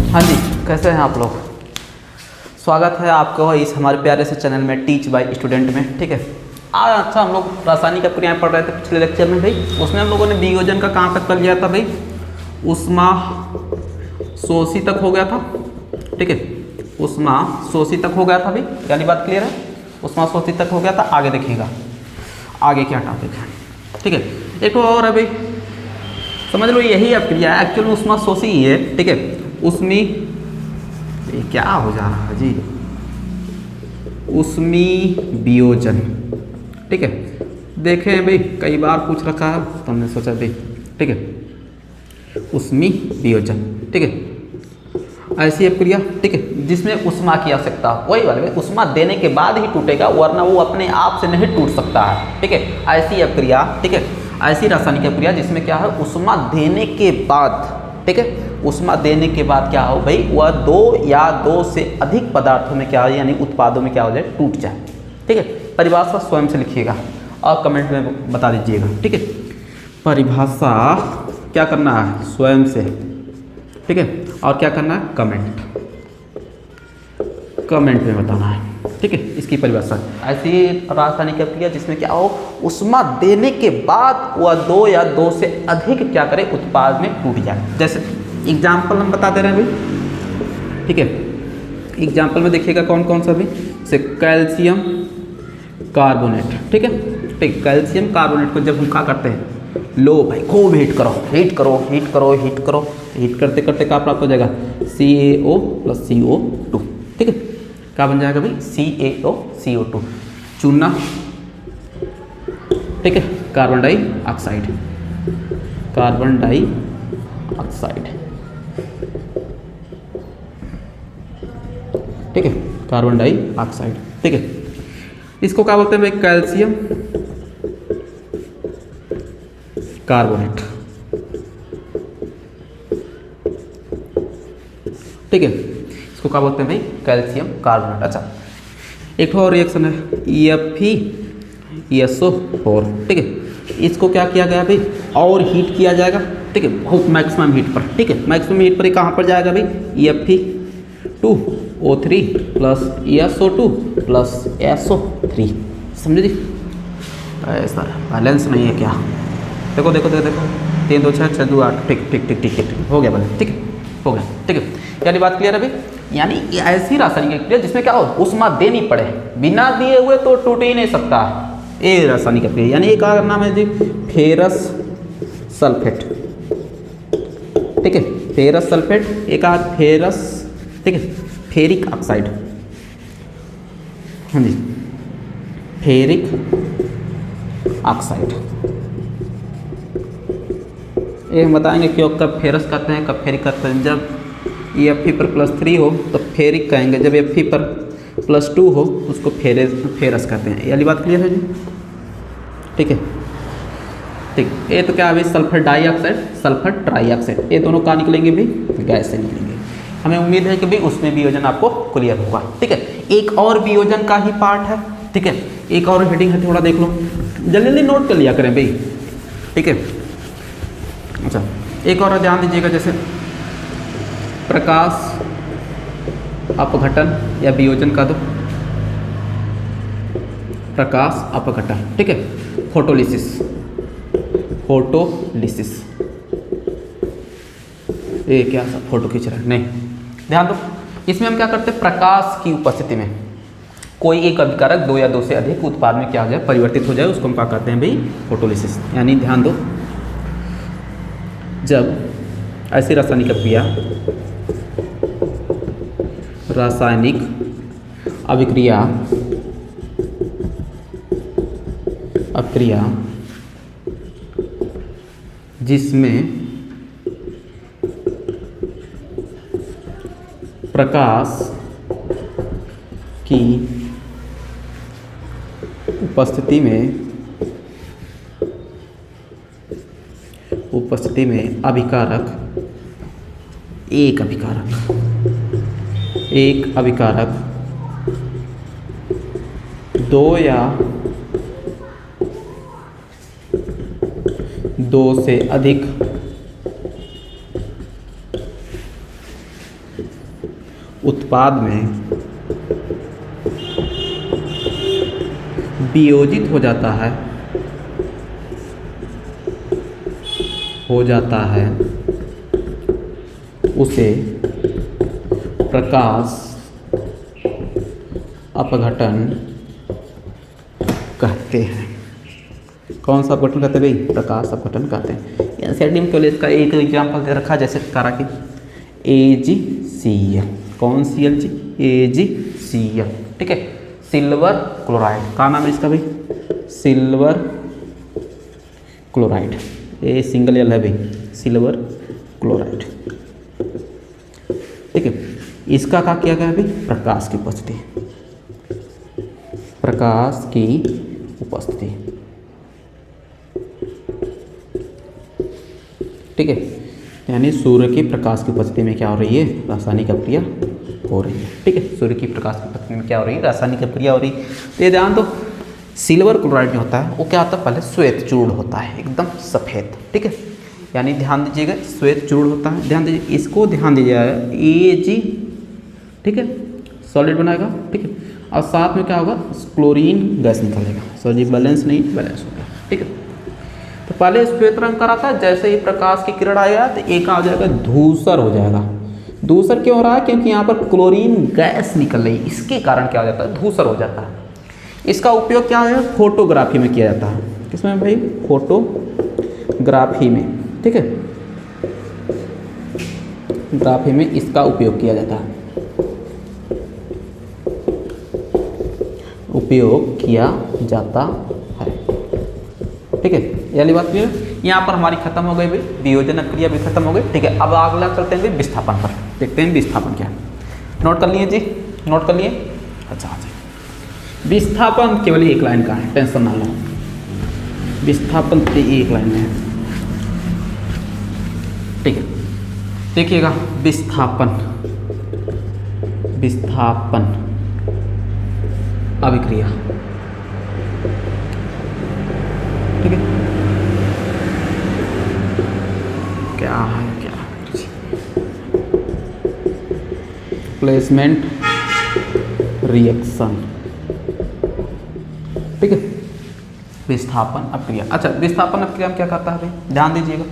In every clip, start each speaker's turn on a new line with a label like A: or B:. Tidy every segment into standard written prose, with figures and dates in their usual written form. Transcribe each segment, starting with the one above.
A: हाँ जी, कैसे हैं आप लोग। स्वागत है आपका इस हमारे प्यारे से चैनल में टीच बाय स्टूडेंट में। ठीक है, आज अच्छा हम लोग रासायनिक अभिक्रियाएं पढ़ रहे थे पिछले लेक्चर में भाई। उसमें हम लोगों ने वियोजन का कहाँ तक कर लिया था भाई, उष्मा शोषी तक हो गया था। ठीक है, उष्मा शोषी तक हो गया था भाई, यानी बात क्लियर है। उष्मा शोषी तक हो गया था। आगे देखिएगा आगे क्या टॉपिक है। ठीक है, एक और है भाई, समझ लो यही अभिक्रिया है एक्चुअल में, उष्मा शोषी ही है। ठीक है, उष्मी ये क्या हो जा रहा है जी, उष्मी वियोजन। ठीक है, देखें भाई कई बार पूछ रखा है तो हमने सोचा भाई। ठीक है, उष्मी वियोजन। ठीक है, ऐसी अभिक्रिया। ठीक है, जिसमें उष्मा की आवश्यकता, वही वाले में उष्मा देने के बाद ही टूटेगा, वरना वो अपने आप से नहीं टूट सकता है। ठीक है, ऐसी अभिक्रिया। ठीक है, ऐसी रासायनिक अभिक्रिया जिसमें क्या है, उष्मा देने के बाद। ठीक है, उष्मा देने के बाद क्या हो भाई, वह दो या दो से अधिक पदार्थों में क्या हो, यानी उत्पादों में क्या हो जाए, टूट जाए। ठीक है, परिभाषा स्वयं से लिखिएगा और कमेंट में बता दीजिएगा। ठीक है, परिभाषा क्या करना है, स्वयं से। ठीक है, और क्या करना है, कमेंट में बताना है। ठीक है, इसकी परिभाषा ऐसी रासायनिक अभिक्रिया जिसमें क्या हो, उष्मा देने के बाद वह दो या दो से अधिक क्या करे, उत्पाद में टूट जाए। जैसे एग्जाम्पल हम बता दे रहे हैं भाई। ठीक है, एग्जाम्पल में देखिएगा कौन कौन सा भी, जैसे कैल्शियम कार्बोनेट। ठीक है, ठीक, कैल्शियम कार्बोनेट को जब हम क्या करते हैं, लो भाई खूब हीट करो, हीट करो, हीट करो, हीट करो, हीट करते करते क्या प्राप्त हो जाएगा, CaO + CO2। ठीक है, क्या बन जाएगा भाई, CaO CO2 चूना। ठीक है, कार्बन डाइऑक्साइड, कार्बन डाइऑक्साइड। ठीक है, कार्बन डाइऑक्साइड। ठीक है, इसको क्या बोलते हैं भाई, कैल्शियम कार्बोनेट। ठीक है, इसको क्या बोलते हैं भाई, कैल्शियम कार्बोनेट। अच्छा, एक और रिएक्शन है FeSO4। ठीक है, इसको क्या किया गया भाई, और हीट किया जाएगा। ठीक है, बहुत मैक्सिमम हीट पर। ठीक है, मैक्सिमम हीट पर ये कहाँ पर जाएगा भाई, Fe2O3 + SO2 + SO3। समझे जी, ऐसा बैलेंस नहीं है क्या, देखो देखो देखो देखो, 3 2 6 6 2 8। ठीक ठीक ठीक ठीक ठीक, हो गया बैलेंस। ठीक है, हो गया। ठीक है, यानी बात क्लियर है भाई, यानी ऐसी रासायनिक अभिक्रिया जिसमें क्या हो, उष्मा देनी पड़े, बिना दिए हुए तो टूट ही नहीं सकता। ये रासायनिक अभिक्रिया, यानी एक का नाम है जी फेरस सल्फेट। ठीक है, फेरस सल्फेट, एक फेरस। ठीक है, फेरिक ऑक्साइड। हाँ जी, फेरिक ऑक्साइड। ये हम बताएंगे क्यों, कब फेरस कहते हैं, कब फेरिक कहते हैं। जब Fe पर +3 हो तो फेरिक कहेंगे, जब Fe पर +2 हो उसको फेरस कहते हैं। ये वाली बात क्लियर है जी। ठीक है, ठीक, ये तो क्या है भाई, सल्फर डाइऑक्साइड, सल्फर ट्राइऑक्साइड, ये दोनों कहाँ निकलेंगे भाई, गैस से निकलेंगे। हमें उम्मीद है कि भाई उसमें वियोजन आपको क्लियर होगा। ठीक है, एक और वियोजन का ही पार्ट है। ठीक है, एक और हेडिंग है, थोड़ा देख लो, जल्दी जल्दी नोट कर लिया करें भाई। ठीक है, अच्छा, एक और ध्यान दीजिएगा, जैसे प्रकाश अपघटन या वियोजन का दो, प्रकाश अपघटन। ठीक है, फोटोलिसिस, फोटोलिसिस। ये क्या सा फोटो खींच रहा है, नहीं, ध्यान दो। इसमें हम क्या करते हैं, प्रकाश की उपस्थिति में कोई एक अभिकारक दो या दो से अधिक उत्पाद में क्या हो जाए, परिवर्तित हो जाए, उसको हम क्या कहते हैं भाई, फोटोलिसिस। यानी ध्यान दो, जब ऐसी रासायनिक अभिक्रिया जिसमें प्रकाश की उपस्थिति में एक अभिकारक दो या दो से अधिक उत्पाद में वियोजित हो जाता है उसे प्रकाश अपघटन कहते हैं। कौन सा अपघटन कहते हैं भाई? प्रकाश अपघटन कहते हैं। एनसीईआरटी में केवल इसका एक एग्जाम्पल दे रखा है, जैसे करा कि AgCl। कौन Cl जी? AgCl, ठीक है। सिल्वर क्लोराइड का नाम है इसका भाई, silver chloride. A single L है भाई, सिल्वर क्लोराइड, ठीक है। इसका क्या किया गया भाई? प्रकाश की उपस्थिति, प्रकाश की उपस्थिति, ठीक है। यानी सूर्य की प्रकाश की उपस्थिति में क्या हो रही है? रासायनिक अभिक्रिया हो रही है, ठीक है। सूर्य की प्रकाश की उपस्थिति में क्या हो रही है? रासायनिक अभिक्रिया हो रही है। तो ये ध्यान दो, सिल्वर क्लोराइड जो होता है वो क्या होता है? पहले श्वेत चूर्ण होता है, एकदम सफ़ेद, ठीक है। यानी ध्यान दीजिएगा, श्वेत चूर्ण होता है। ध्यान दीजिए, इसको ध्यान दीजिएगा, Ag, ठीक है, सॉलिड बनाएगा, ठीक है। और साथ में क्या होगा? क्लोरीन गैस निकलेगा। सॉरी बैलेंस नहीं, बैलेंस हो गया, ठीक है। तो पहले श्वेत रंग करा था, जैसे ही प्रकाश की किरण आएगा तो एक आ जाएगा धूसर हो जाएगा। धूसर क्यों हो रहा है? क्योंकि यहाँ पर क्लोरीन गैस निकल रही है, इसके कारण क्या हो जाता है? धूसर हो जाता है। इसका उपयोग क्या है? फोटोग्राफी में किया जाता है। किसमें भाई? फोटोग्राफी में, ठीक है। ग्राफी में इसका उपयोग किया जाता है, उपयोग किया जाता है, ठीक है। ये वाली बात क्लियर? यहाँ पर हमारी खत्म हो गई भाई, वियोजन क्रिया भी खत्म हो गई, ठीक है। अब अगला चलते हैं भाई विस्थापन पर, देखते हैं विस्थापन क्या है। नोट कर लिए जी? नोट कर लिए? अच्छा जी। विस्थापन केवल एक लाइन का है, टेंशन ना लो। विस्थापन एक लाइन में है, ठीक है। देखिएगा, विस्थापन, विस्थापन अभिक्रिया, ठीक है। क्या है? क्या प्लेसमेंट रिएक्शन, ठीक है। विस्थापन अभिक्रिया। अच्छा, विस्थापन अभिक्रिया में क्या करता है भाई? ध्यान दीजिएगा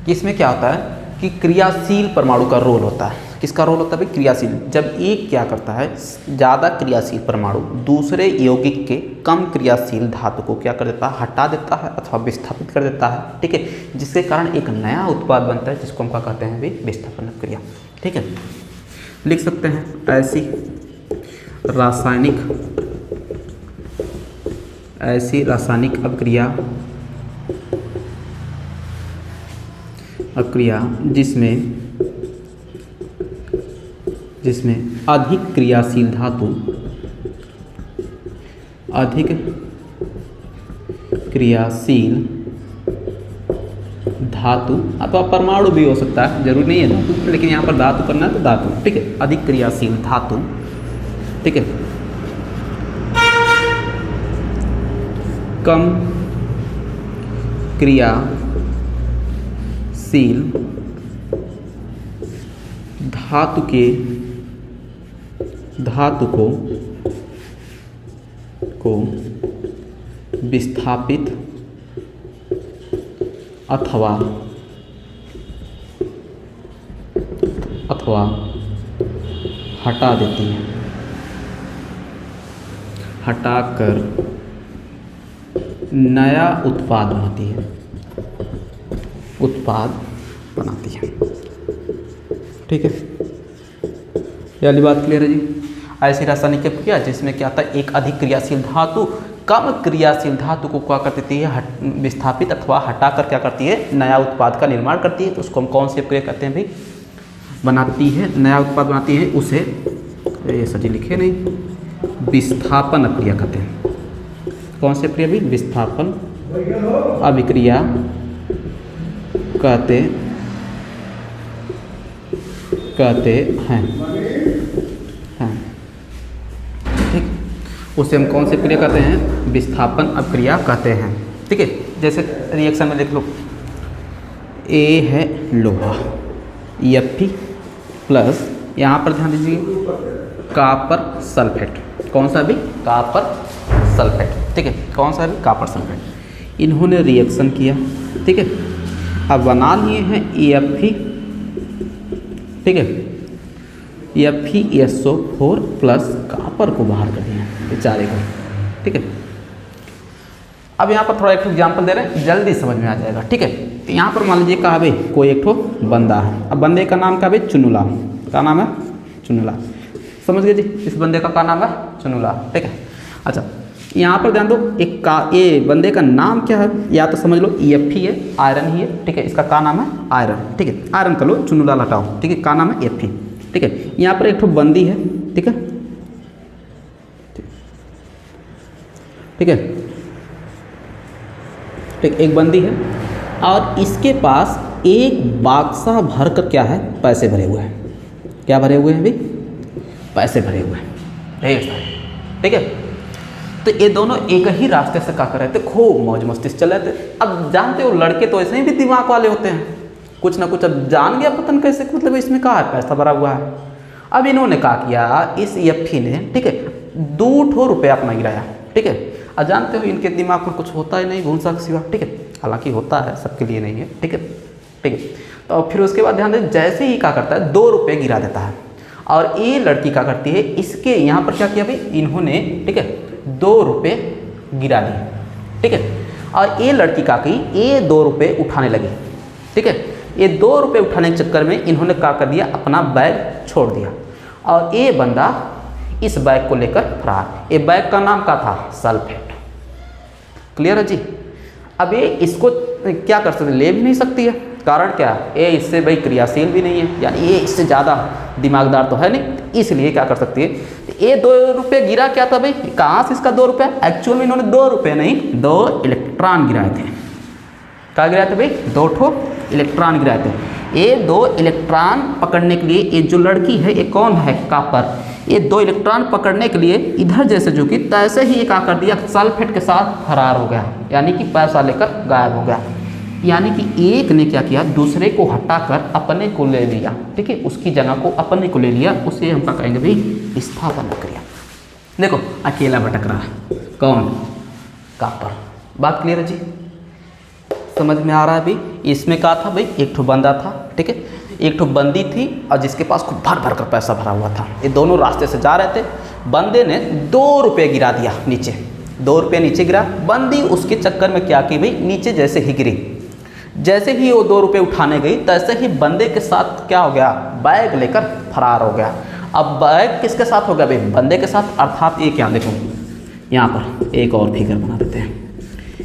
A: कि इसमें क्या होता है कि क्रियाशील परमाणु का रोल होता है। किसका रोल होता है भाई? क्रियाशील। जब एक क्या करता है, ज़्यादा क्रियाशील परमाणु दूसरे यौगिक के कम क्रियाशील धातु को क्या कर देता है? हटा देता है अथवा विस्थापित कर देता है, ठीक है। जिसके कारण एक नया उत्पाद बनता है, जिसको हम क्या कहते हैं भाई? विस्थापन अभिक्रिया, ठीक है। लिख सकते हैं, ऐसी रासायनिक अभिक्रिया जिसमें अधिक क्रियाशील धातु अथवा परमाणु भी हो सकता है, जरूरी नहीं है धातु, लेकिन यहाँ पर धातु करना है तो धातु, ठीक है। अधिक क्रियाशील धातु, ठीक है, कम क्रियाशील धातु को विस्थापित अथवा हटा देती है, हटाकर नया उत्पाद बनाती है, ठीक है। ये वाली बात क्लियर है जी? ऐसी रासायनिक अभिक्रिया जिसमें क्या आता है, एक अधिक क्रियाशील धातु कम क्रियाशील धातु को क्या कर देती है? विस्थापित अथवा हटाकर क्या करती है? नया उत्पाद का निर्माण करती है। तो उसको हम कौन सी अभिक्रिया कहते हैं भाई? बनाती है, नया उत्पाद बनाती है, उसे ये सजी लिखे नहीं, विस्थापन अभिक्रिया कहते हैं। कौन सी अभिक्रिया भी? विस्थापन अभिक्रिया कहते हैं, ठीक। उसे हम कौन सी अभिक्रिया कहते हैं? विस्थापन अभिक्रिया कहते हैं, ठीक है। जैसे रिएक्शन में देख लो, ए है लोहा, Fe प्लस यहाँ पर ध्यान दीजिए कॉपर सल्फेट, कौन सा भी? कॉपर सल्फेट, ठीक है, कौन सा भी? Copper sulphate. इन्होंने रिएक्शन किया, ठीक है, अब बना लिए हैं EF, ठीक है, FeSO4 प्लस कॉपर को बाहर कर दिया बेचारे को, ठीक है। अब यहाँ पर थोड़ा एक एग्जाम्पल दे रहे हैं, जल्दी समझ में आ जाएगा, ठीक है। तो यहाँ पर मान लीजिए कहा भाई कोई एक ठो बंदा है, अब बंदे का नाम क्या भाई? चुनुला, क्या नाम है? चुनुला, समझ गए जी? इस बंदे का क्या नाम है? चुनुला, ठीक है। अच्छा यहाँ पर ध्यान दो, एक का ये बंदे का नाम क्या है? या तो समझ लो EF है, आयरन ही है, ठीक है, इसका क्या नाम है? आयरन, ठीक है, आयरन कर लो, चुनुला लटाओ, ठीक है, क्या नाम है? Fe, ठीक है। यहाँ पर एक ठो बंदी है, ठीक है, ठीक है, ठीक, एक बंदी है और इसके पास एक बाक्सा भरकर क्या है? पैसे भरे हुए हैं। क्या भरे हुए हैं भाई? पैसे भरे हुए हैं, ढेर सारे, ठीक है। तो ये दोनों एक ही रास्ते से क्या कर रहे थे? खूब मौज मस्ती से चल रहे थे। अब जानते हो लड़के तो ऐसे ही भी दिमाग वाले होते हैं, कुछ ना कुछ अब जान गया पता नहीं कैसे, मतलब इसमें कहाँ है पैसा भरा हुआ है। अब इन्होंने क्या किया, इस EF ने, ठीक है, 2 रुपया अपना गिराया, ठीक है। अब जानते हो इनके दिमाग में कुछ होता ही नहीं भूसा का सिवा, ठीक है, हालांकि होता है, सबके लिए नहीं है, ठीक है, ठीक है। तो फिर उसके बाद ध्यान दें, जैसे ही क्या करता है 2 रुपये गिरा देता है और ये लड़की क्या करती है, इसके यहाँ पर क्या किया भाई इन्होंने, ठीक है, 2 रुपये गिरा दिए, ठीक है। और ये लड़की क्या की, ये 2 रुपये उठाने लगी, ठीक है। ये 2 रुपये उठाने के चक्कर में इन्होंने क्या कर दिया, अपना बैग छोड़ दिया और ये बंदा इस बैग को लेकर फरार। ये बैग का नाम क्या था? सल्फेट, क्लियर है जी। अब ये इसको क्या कर सकते, ले भी नहीं सकती है, कारण क्या? ये इससे भाई क्रियाशील भी नहीं है, यानी ये इससे ज़्यादा दिमागदार तो है नहीं, इसलिए क्या कर सकती है, ये 2 रुपये गिरा क्या था भाई, कहाँ से इसका 2 रुपये? एक्चुअल में इन्होंने 2 रुपये नहीं, 2 इलेक्ट्रॉन गिराए थे। क्या गिराए थे भाई? 2 ठो इलेक्ट्रॉन गिराए थे। ये 2 इलेक्ट्रॉन पकड़ने के लिए ये जो लड़की है, ये कौन है? कॉपर। ये 2 इलेक्ट्रॉन पकड़ने के लिए इधर जैसे झुकी तैसे ही ये क्या कर दिया, सल्फेट के साथ फरार हो गया, यानी कि पैसा लेकर गायब हो गया। यानी कि एक ने क्या किया, दूसरे को हटाकर अपने को ले लिया, ठीक है, उसकी जगह को अपने को ले लिया, उसे हम क्या कहेंगे भाई? स्थापन क्रिया। देखो अकेला भटक रहा है, कौन? कॉपर। बात क्लियर है जी, समझ में आ रहा है भाई? इसमें क्या था भाई, एक ठो बंदा था, ठीक है, एक ठो बंदी थी और जिसके पास खूब भर भर कर पैसा भरा हुआ था। ये दोनों रास्ते से जा रहे थे, बंदे ने 2 रुपये गिरा दिया नीचे, 2 रुपये नीचे गिरा, बंदी उसके चक्कर में क्या की भाई, नीचे जैसे ही गिरी, जैसे ही वो 2 रुपये उठाने गई तैसे ही बंदे के साथ क्या हो गया, बैग लेकर फरार हो गया। अब बैग किसके साथ हो गया भाई? बंदे के साथ, अर्थात ये क्या, देखो यहाँ पर एक और फिगर बना देते हैं,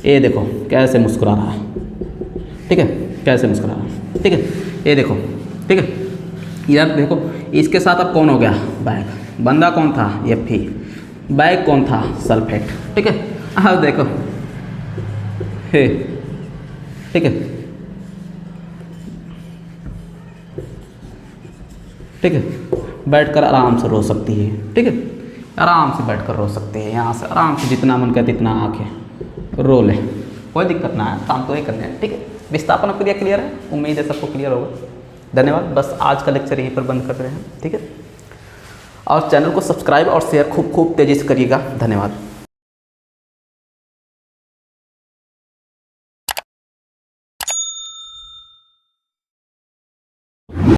A: ये देखो कैसे मुस्कुरा रहा है, ठीक है, कैसे मुस्कुरा रहा है, ठीक है, ये देखो, ठीक है। यार देखो इसके साथ अब कौन हो गया? बैग। बंदा कौन था? Fe। बैग कौन था? सल्फेट, ठीक है। अब देखो हे, ठीक है, ठीक है, बैठकर आराम से रो सकती है, ठीक है, आराम से बैठकर रो सकती है, यहाँ से आराम से जितना मन करे इतना आके रो ले, कोई दिक्कत ना है, काम तो ये करने हैं, ठीक है। विस्थापन क्रिया क्लियर है, उम्मीद है सबको क्लियर होगा। धन्यवाद, बस आज का लेक्चर यहीं पर बंद कर रहे हैं, ठीक है। और चैनल को सब्सक्राइब और शेयर खूब खूब तेज़ी से करिएगा। धन्यवाद।